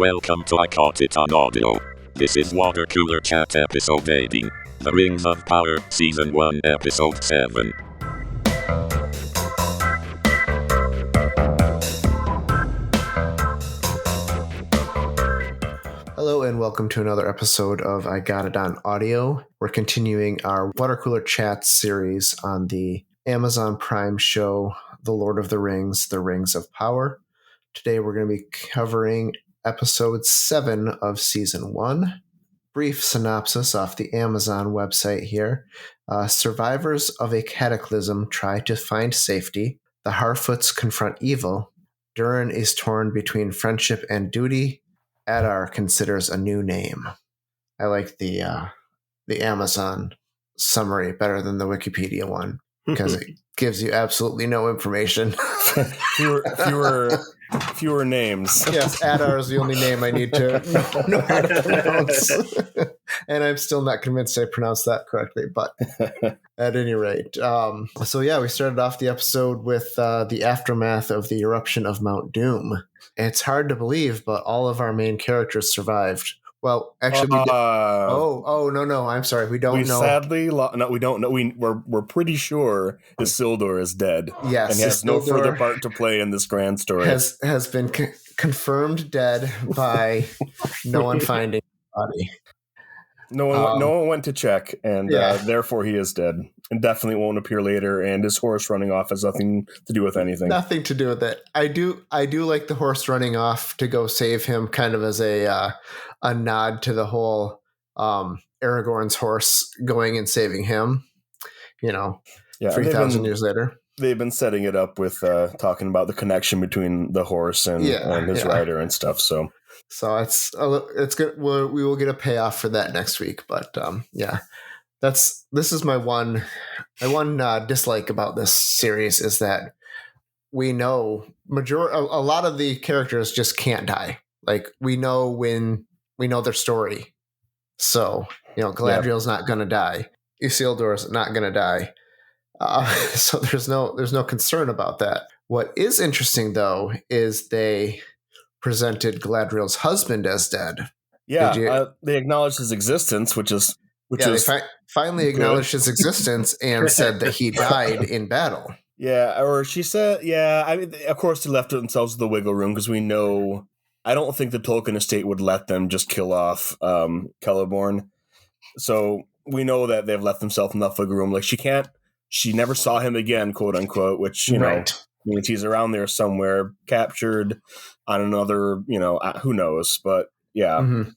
welcome to I Caught It on Audio. This is Water Cooler Chat episode 18, The Rings of Power, Season 1, Episode 7. Hello and welcome to another episode of I Got It on Audio. We're continuing our Water Cooler Chat series on the Amazon Prime show, The Lord of the Rings, The Rings of Power. Today we're going to be covering episode 7 of season 1. Brief synopsis off the Amazon website here. Survivors of a cataclysm try to find safety. The Harfoots confront evil. Durin is torn between friendship and duty. Adar considers a new name. I like the Amazon summary better than the Wikipedia one because it gives you absolutely no information. fewer names. Yes, Adar is the only name I need to know how to pronounce. And I'm still not convinced I pronounced that correctly, but at any rate. We started off the episode with the aftermath of the eruption of Mount Doom. It's hard to believe, but all of our main characters survived. Well, actually, we did. No, I'm sorry. We don't know. Sadly, we don't know. We're pretty sure Isildur is dead. Yes, and he has no further part to play in this grand story. Has been confirmed dead by no one finding the body. No one went to check, and therefore he is dead, and definitely won't appear later. And his horse running off has nothing to do with anything. Nothing to do with it. I do like the horse running off to go save him, kind of as a nod to the whole Aragorn's horse going and saving him. 3,000 years later. They've been setting it up with talking about the connection between the horse and his rider and stuff. So it's good. We will get a payoff for that next week. But this is my one dislike about this series is that we know a lot of the characters just can't die. Like we know their story. So Galadriel's not going to die. Isildur's not going to die. So there's no concern about that. What is interesting though is they presented Galadriel's husband as dead. Yeah, they acknowledged his existence, they finally acknowledged his existence and said that he died in battle. Yeah, or she said, I mean, of course they left themselves the wiggle room because we know. I don't think the Tolkien estate would let them just kill off Celeborn. So we know that they've left themselves enough wiggle room. Like she never saw him again, quote unquote, which means he's around there somewhere, captured on another, who knows? But yeah. Mm-hmm.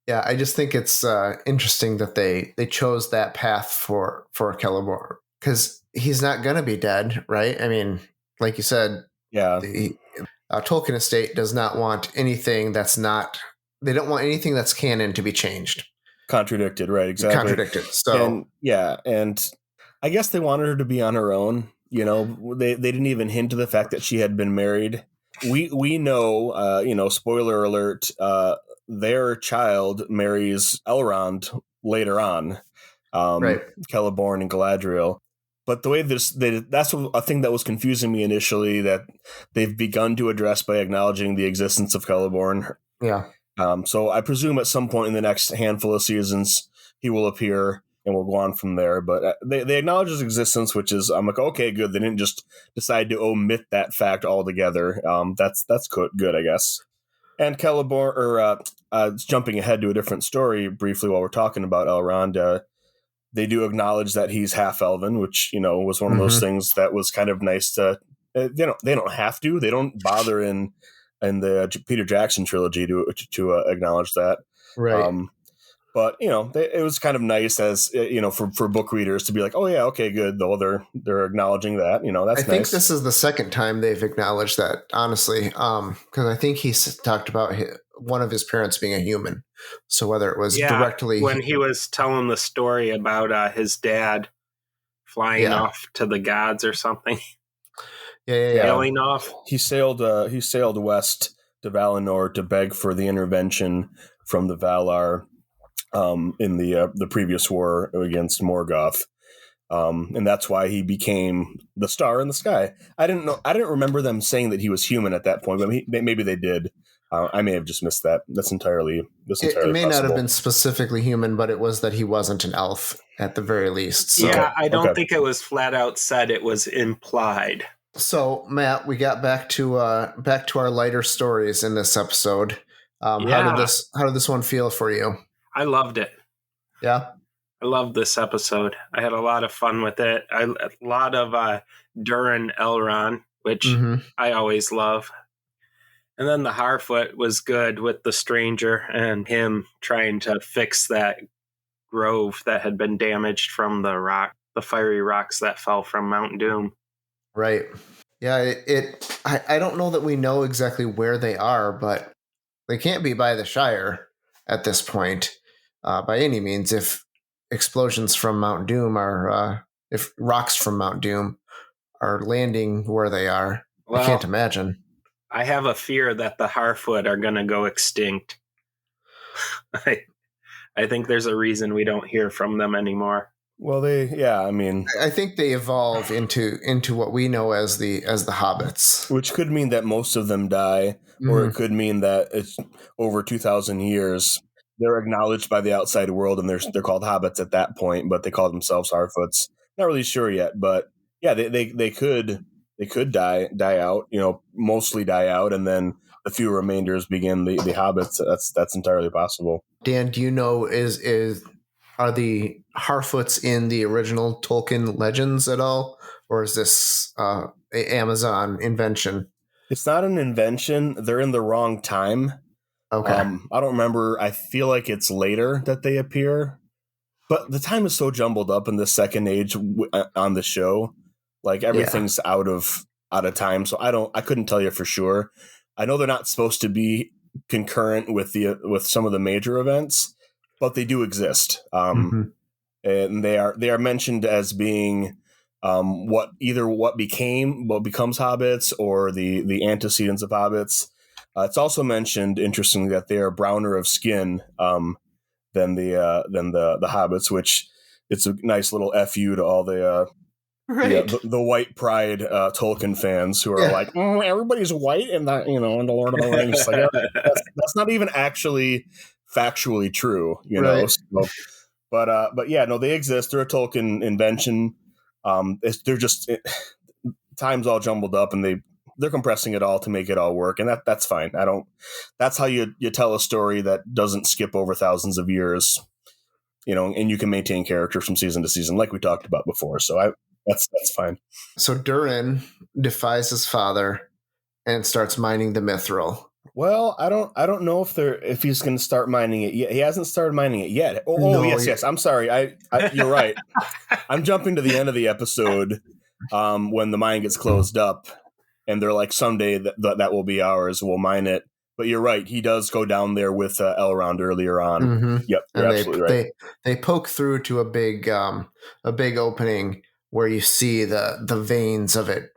Yeah, I just think it's interesting that they chose that path for Celeborn because he's not going to be dead, right? I mean, like you said, the Tolkien estate does not want anything that's not. They don't want anything that's canon to be changed, contradicted, right? Exactly, contradicted. So and I guess they wanted her to be on her own. They didn't even hint to the fact that she had been married. We know, spoiler alert. Their child marries Elrond later on, Celeborn and Galadriel. But the way that's a thing that was confusing me initially that they've begun to address by acknowledging the existence of Celeborn. Yeah. So I presume at some point in the next handful of seasons he will appear and we'll go on from there. But they acknowledge his existence, which is I'm like, okay, good. They didn't just decide to omit that fact altogether. That's good, I guess. And Celeborn, jumping ahead to a different story briefly while we're talking about Elrond, they do acknowledge that he's half elven, which was one of those things that was kind of nice to. They don't have to. They don't bother in the Peter Jackson trilogy to acknowledge that. Right. But it was kind of nice as for book readers to be like, oh yeah, okay, good. Though they're acknowledging that. That's. I think this is the second time they've acknowledged that, honestly, because I think he's talked about one of his parents being a human. So whether it was directly when he was telling the story about his dad flying off to the gods or something, sailing off. He sailed west to Valinor to beg for the intervention from the Valar. In the previous war against Morgoth, and that's why he became the star in the sky. I didn't remember them saying that he was human at that point, but maybe they did. I may have just missed that. That's entirely It may possible. not have been specifically human, but it was that he wasn't an elf at the very least. So. Yeah, I don't think it was flat out said. It was implied. So, Matt, we got back to our lighter stories in this episode. How did this one feel for you? I loved it. Yeah, I loved this episode. I had a lot of fun with it. A lot of Durin Elrond, which I always love. And then the Harfoot was good with the stranger and him trying to fix that grove that had been damaged from the fiery rocks that fell from Mount Doom. Right. Yeah, I don't know that we know exactly where they are, but they can't be by the Shire at this point by any means. If explosions from Mount Doom if rocks from Mount Doom are landing where they are, I can't imagine. I have a fear that the Harfoot are going to go extinct. I think there's a reason we don't hear from them anymore. Well, I think they evolve into what we know as the hobbits, which could mean that most of them die, or it could mean that it's over 2,000 years. They're acknowledged by the outside world, and they're called hobbits at that point, but they call themselves Harfoots. Not really sure yet, but yeah, they could die out, mostly die out, and then the few remainders begin the hobbits. That's entirely possible. Dan, do you know are the Harfoots in the original Tolkien legends at all, or is this an Amazon invention? It's not an invention. They're in the wrong time. Okay. I don't remember. I feel like it's later that they appear, but the time is so jumbled up in the Second Age on the show. Like everything's out of time, so I couldn't tell you for sure. I know they're not supposed to be concurrent with some of the major events, but they do exist, and they are mentioned as being what becomes hobbits or the antecedents of hobbits. It's also mentioned, interestingly, that they are browner of skin than the hobbits, which it's a nice little FU to all the white pride Tolkien fans who are like, everybody's white in the in the Lord of the Rings. Like, that's not even actually factually true, know. So, but yeah, no, they exist. They're a Tolkien invention. They're just time's all jumbled up, and they're compressing it all to make it all work, and that's fine. That's how you tell a story that doesn't skip over thousands of years, and you can maintain characters from season to season, like we talked about before. So that's fine. So Durin defies his father and starts mining the Mithril. Well, I don't know if he's going to start mining it yet. He hasn't started mining it yet. Yes. I'm sorry. You're right. I'm jumping to the end of the episode when the mine gets closed up, and they're like, someday that will be ours. We'll mine it. But you're right. He does go down there with Elrond earlier on. Mm-hmm. Yep, you're absolutely right. They poke through to a big opening where you see the veins of it,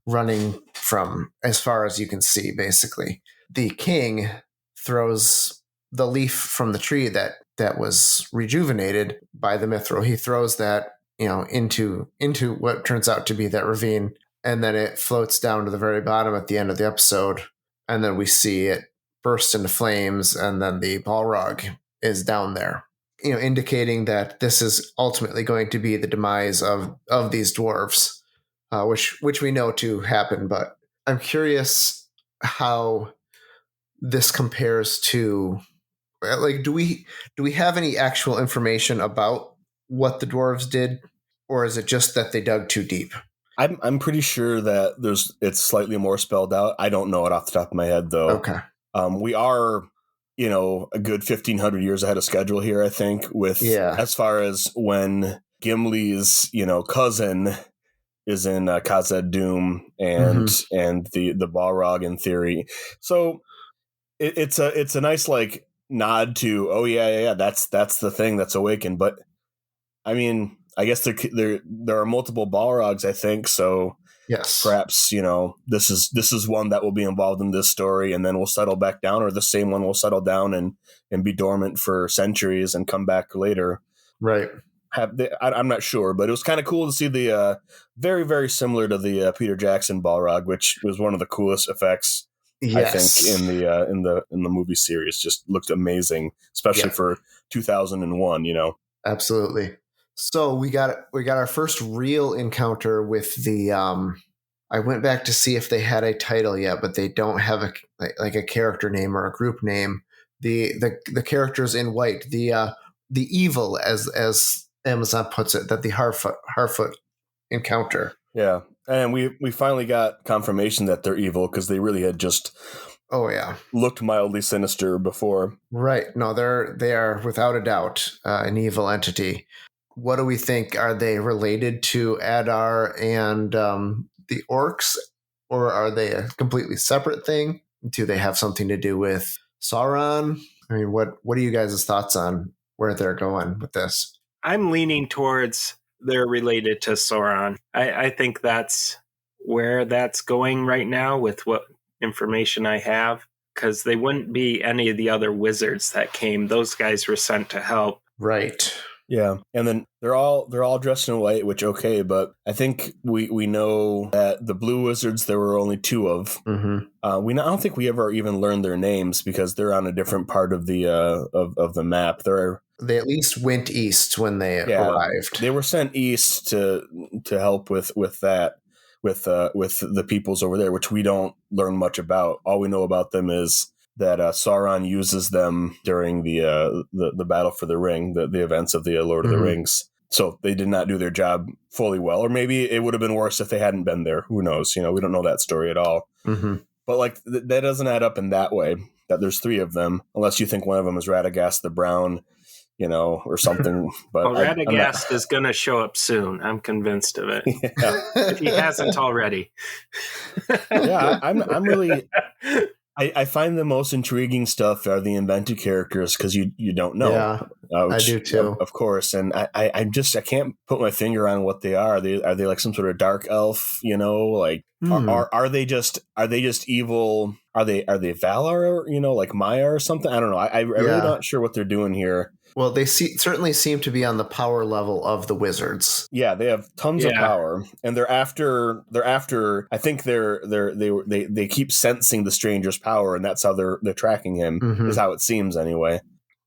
running from as far as you can see, basically. The king throws the leaf from the tree that was rejuvenated by the Mithril. He throws that, into what turns out to be that ravine, and then it floats down to the very bottom at the end of the episode, and then we see it burst into flames, and then the Balrog is down there, indicating that this is ultimately going to be the demise of these dwarves. Which we know to happen, but I'm curious how this compares to, like, do we have any actual information about what the dwarves did, or is it just that they dug too deep? I'm pretty sure that it's slightly more spelled out. I don't know it off the top of my head, though. Okay. We are, a good 1,500 years ahead of schedule here, I think, as far as when Gimli's, cousin is in Khazad Dûm and the Balrog in theory. So it's a nice like nod to that's the thing that's awakened. But I mean, I guess there are multiple Balrogs, I think. So yes, perhaps this is one that will be involved in this story, and then we'll settle back down, or the same one will settle down and be dormant for centuries and come back later. Right. I'm not sure, but it was kind of cool to see the very, very similar to the Peter Jackson Balrog, which was one of the coolest effects Yes. I think in the movie series just looked amazing, especially for 2001. Absolutely. So we got our first real encounter with the. I went back to see if they had a title yet, but they don't have a character name or a group name. The characters in white, the evil, as Amazon puts it, that the Harfoot encounter. Yeah, and we finally got confirmation that they're evil because they really had just looked mildly sinister before. Right. No, they are without a doubt an evil entity. What do we think? Are they related to Adar and the orcs, or are they a completely separate thing? Do they have something to do with Sauron? I mean, what are you guys' thoughts on where they're going with this? I'm leaning towards they're related to Sauron. I think that's where that's going right now with what information I have, because they wouldn't be any of the other wizards that came. Those guys were sent to help. Right. Yeah, and then they're all dressed in white, which okay, but I think we know that the blue wizards there were only 2 of. Mm-hmm. I don't think we ever even learned their names because they're on a different part of the of the map. They at least went east when they arrived. They were sent east to help with that with the peoples over there, which we don't learn much about. All we know about them is that Sauron uses them during the battle for the ring, the events of the Lord of the Rings. So they did not do their job fully well, or maybe it would have been worse if they hadn't been there. Who knows? We don't know that story at all. Mm-hmm. But that doesn't add up in that way. That there's 3 of them, unless you think one of them is Radagast the Brown, or something. But Radagast is going to show up soon. I'm convinced of it. Yeah. If he hasn't already. Yeah, I'm really. I find the most intriguing stuff are the invented characters because you don't know. Yeah, I do too. Of course, and I can't put my finger on what they are. Are they like some sort of dark elf? Are they just evil? Are they Valar? Like Maya or something? I don't know. I'm really not sure what they're doing here. Well, they certainly seem to be on the power level of the wizards. Yeah, they have tons of power, and they're after. I think they keep sensing the stranger's power, and that's how they're tracking him. Mm-hmm. Is how it seems anyway.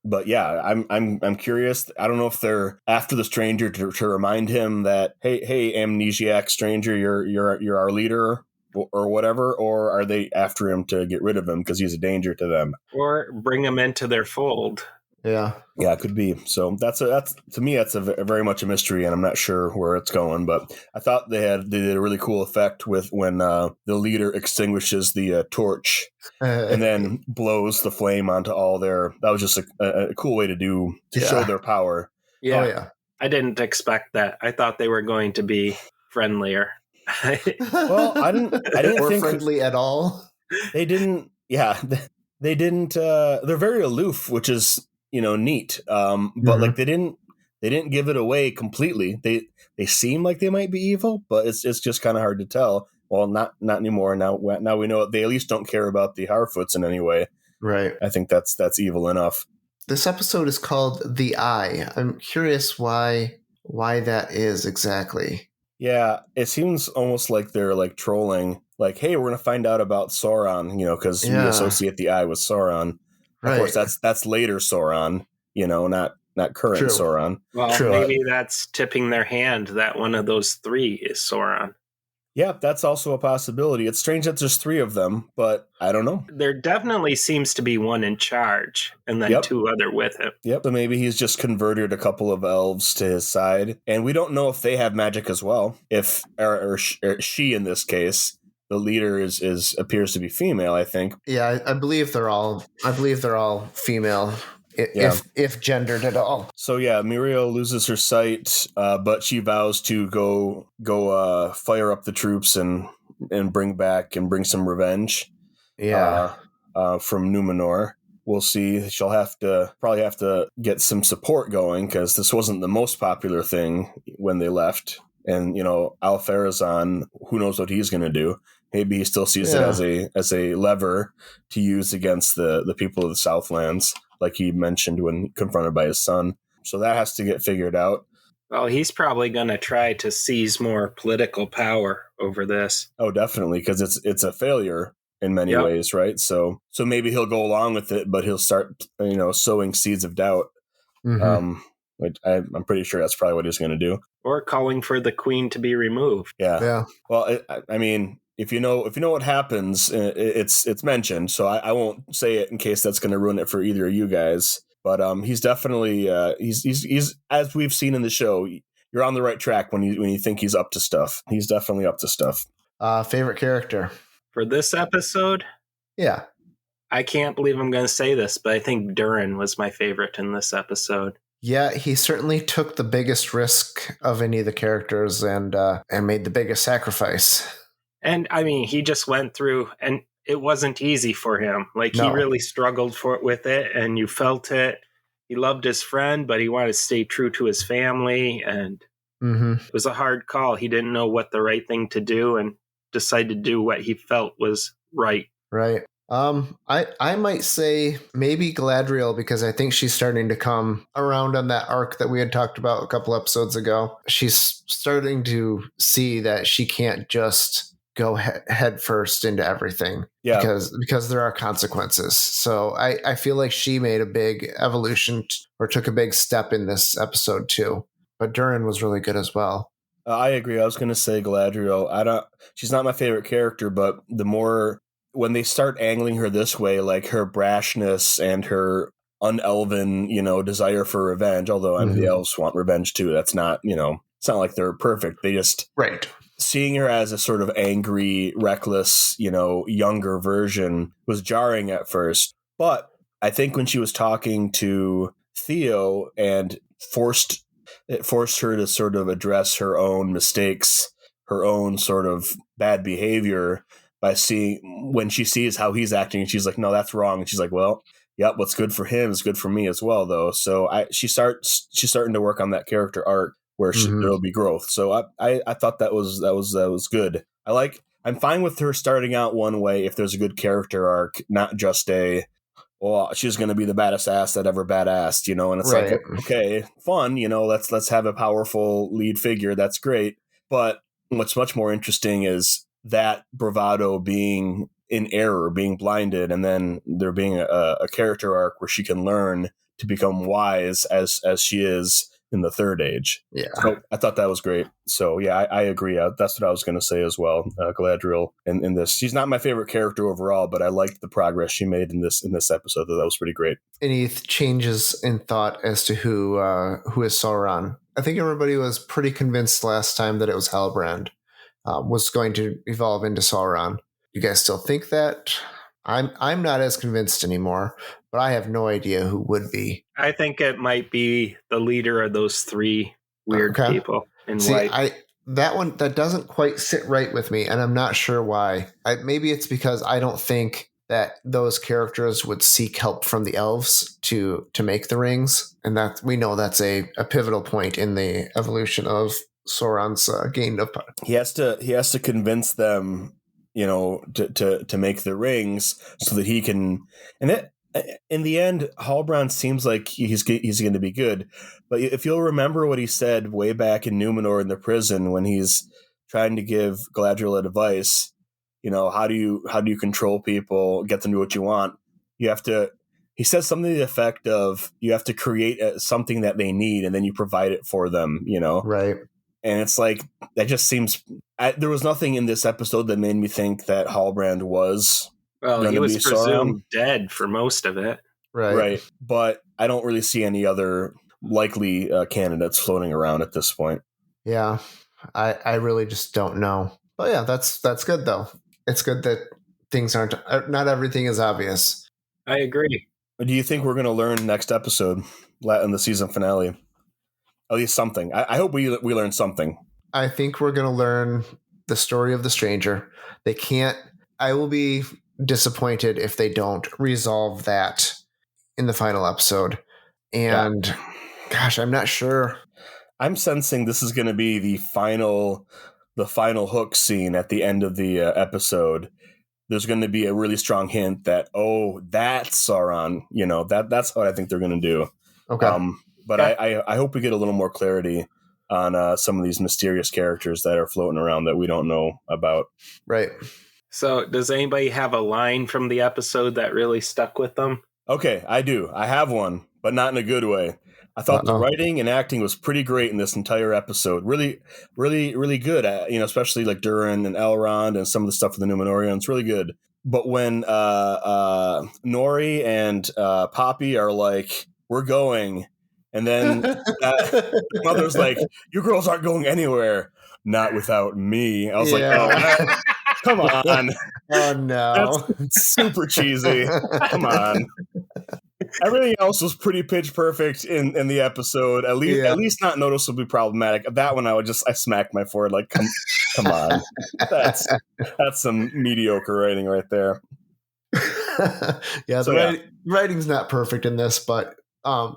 But yeah, I'm curious. I don't know if they're after the stranger to remind him that hey, amnesiac stranger, you're our leader or whatever, or are they after him to get rid of him because he's a danger to them, or bring him into their fold? Yeah, it could be. So that's to me that's a very much a mystery, and I'm not sure where it's going. But I thought they did a really cool effect with when the leader extinguishes the torch and then blows the flame onto all their. That was just a cool way to show their power. Yeah. Oh, yeah. I didn't expect that. I thought they were going to be friendlier. Well, I didn't think friendly at all. They didn't. Yeah, they didn't. They're very aloof, which is. Neat. But they didn't give it away completely. They seem like they might be evil, but it's just kind of hard to tell. Well, not anymore. Now we know they at least don't care about the Harfoots in any way. Right. I think that's evil enough. This episode is called The Eye. I'm curious why that is exactly. Yeah, it seems almost like they're like trolling. Like, hey, we're gonna find out about Sauron, because we associate the eye with Sauron. Of course, that's later Sauron, not current True. Sauron. Well, maybe that's tipping their hand that one of those 3 is Sauron. Yeah, that's also a possibility. It's strange that there's 3 of them, but I don't know. There definitely seems to be one in charge, and then 2 other with him. Yep, but maybe he's just converted a couple of elves to his side, and we don't know if they have magic as well. If or she in this case. The leader appears to be female, I think. Yeah, I believe they're all female, if gendered at all. So yeah, Muriel loses her sight, but she vows to go fire up the troops and bring some revenge. Yeah, from Numenor. We'll see. She'll probably have to get some support going because this wasn't the most popular thing when they left. And Al-Pharazôn, who knows what he's going to do? Maybe he still sees it as a lever to use against the people of the Southlands, like he mentioned when confronted by his son. So that has to get figured out. Well, he's probably going to try to seize more political power over this. Oh, definitely, because it's a failure. in many ways, right? So maybe he'll go along with it, but he'll start, sowing seeds of doubt. Mm-hmm. Which I'm pretty sure that's probably what he's going to do. Or calling for the queen to be removed. Yeah. Well, I mean, if you know what happens, it's mentioned. So I won't say it in case that's going to ruin it for either of you guys. But he's definitely he's as we've seen in the show. You're on the right track when you think he's up to stuff. He's definitely up to stuff. Favorite character for this episode? Yeah. I can't believe I'm going to say this, but I think Durin was my favorite in this episode. Yeah, he certainly took the biggest risk of any of the characters and made the biggest sacrifice. And I mean, he just went through, and it wasn't easy for him. Like, he really struggled with it, and you felt it. He loved his friend, but he wanted to stay true to his family, and it was a hard call. He didn't know what the right thing to do, and decided to do what he felt was right. Right. I might say maybe Galadriel, because I think she's starting to come around on that arc that we had talked about a couple episodes ago. She's starting to see that she can't just go head first into everything, because there are consequences. So I feel like she made a big evolution or took a big step in this episode too. But Durin was really good as well. I agree. I was going to say Galadriel. She's not my favorite character, but the more when they start angling her this way, like her brashness and her unelven, desire for revenge, although I mean, the elves want revenge too. That's not, it's not like they're perfect. They just, seeing her as a sort of angry, reckless, younger version was jarring at first. But I think when she was talking to Theo and it forced her to sort of address her own mistakes, her own sort of bad behavior, by seeing when she sees how he's acting, and she's like, no, that's wrong. And she's like, well, yep, what's good for him is good for me as well, though. So she's starting to work on that character arc where there'll be growth. So I thought that was good. I'm fine with her starting out one way if there's a good character arc, not just she's going to be the baddest ass that ever badassed, and it's like, okay, fun, let's have a powerful lead figure. That's great. But what's much more interesting is that bravado being in error, being blinded, and then there being a character arc where she can learn to become wise as she is in the third age. Yeah. So I thought that was great. So yeah, I agree. That's what I was going to say as well. Galadriel in this, she's not my favorite character overall, but I liked the progress she made in this episode. That was pretty great. Any changes in thought as to who is Sauron? I think everybody was pretty convinced last time that it was Halbrand was going to evolve into Sauron. You guys still think that? I'm not as convinced anymore, but I have no idea who would be. I think it might be the leader of those three weird people in white. That doesn't quite sit right with me, and I'm not sure why. Maybe it's because I don't think that those characters would seek help from the elves to make the rings, and that we know that's a pivotal point in the evolution of Sauron's gain of power. He has to convince them, to make the rings so that he can. And in the end, Halbrand seems like he's going to be good. But if you'll remember what he said way back in Numenor in the prison when he's trying to give Galadriel advice, how do you control people, get them to do what you want? You have to. He says something to the effect of you have to create something that they need, and then you provide it for them. Right. And it's like, that just seems... there was nothing in this episode that made me think that Halbrand was... Well, he was presumed dead for most of it. Right. But I don't really see any other likely candidates floating around at this point. Yeah. I really just don't know. But yeah, that's good, though. It's good that things aren't... Not everything is obvious. I agree. Do you think we're going to learn next episode in the season finale? At least something. I hope we learn something. I think we're going to learn the story of the stranger. They can't... I will be disappointed if they don't resolve that in the final episode. And gosh, I'm not sure. I'm sensing this is going to be the final hook scene at the end of the episode. There's going to be a really strong hint that, that's Sauron. That's what I think they're going to do. Okay. But I hope we get a little more clarity on some of these mysterious characters that are floating around that we don't know about. Right. So, does anybody have a line from the episode that really stuck with them? Okay, I do. I have one, but not in a good way. I thought the writing and acting was pretty great in this entire episode. Really, really, really good. Especially like Durin and Elrond and some of the stuff with the Númenóreans. Really good. But when Nori and Poppy are like, "We're going," and then the mother's like, "You girls aren't going anywhere. Not without me." I was like, "Oh, come on." Oh, no. That's super cheesy. Come on. Everything else was pretty pitch perfect in the episode. At least not noticeably problematic. That one, I smacked my forehead like, come on. That's some mediocre writing right there. Writing's not perfect in this, but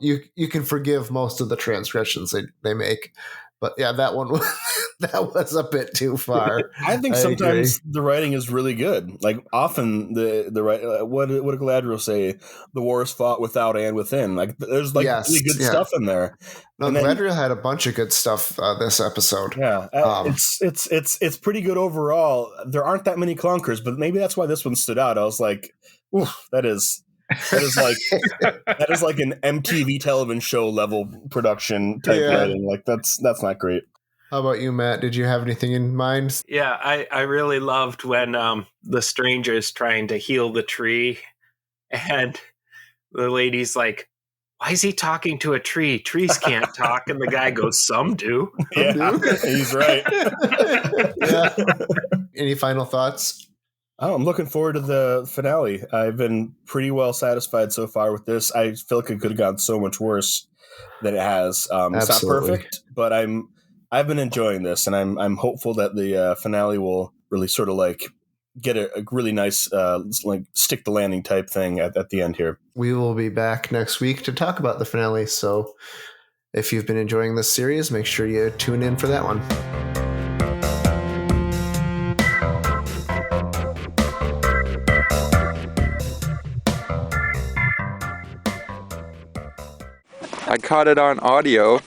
you can forgive most of the transgressions they make. But yeah, that one that was a bit too far. I think sometimes the writing is really good. Like often the what did Galadriel say? The war is fought without and within. Like there's really good stuff in there. No, Galadriel had a bunch of good stuff this episode. Yeah, it's pretty good overall. There aren't that many clunkers, but maybe that's why this one stood out. I was like, oof, that is like an MTV television show level production type writing. Like that's not great. How about you, Matt? Did you have anything in mind? Yeah, I really loved when the stranger's trying to heal the tree, and the lady's like, "Why is he talking to a tree? Trees can't talk." And the guy goes, "Some do." Yeah, he's right. Any final thoughts? Oh, I'm looking forward to the finale. I've been pretty well satisfied so far with this. I feel like it could have gone so much worse than it has. It's not perfect, but I've been enjoying this, and I'm hopeful that the finale will really sort of like get a really nice like stick the landing type thing at the end here. We will be back next week to talk about the finale. So if you've been enjoying this series, make sure you tune in for that one. I caught it on audio.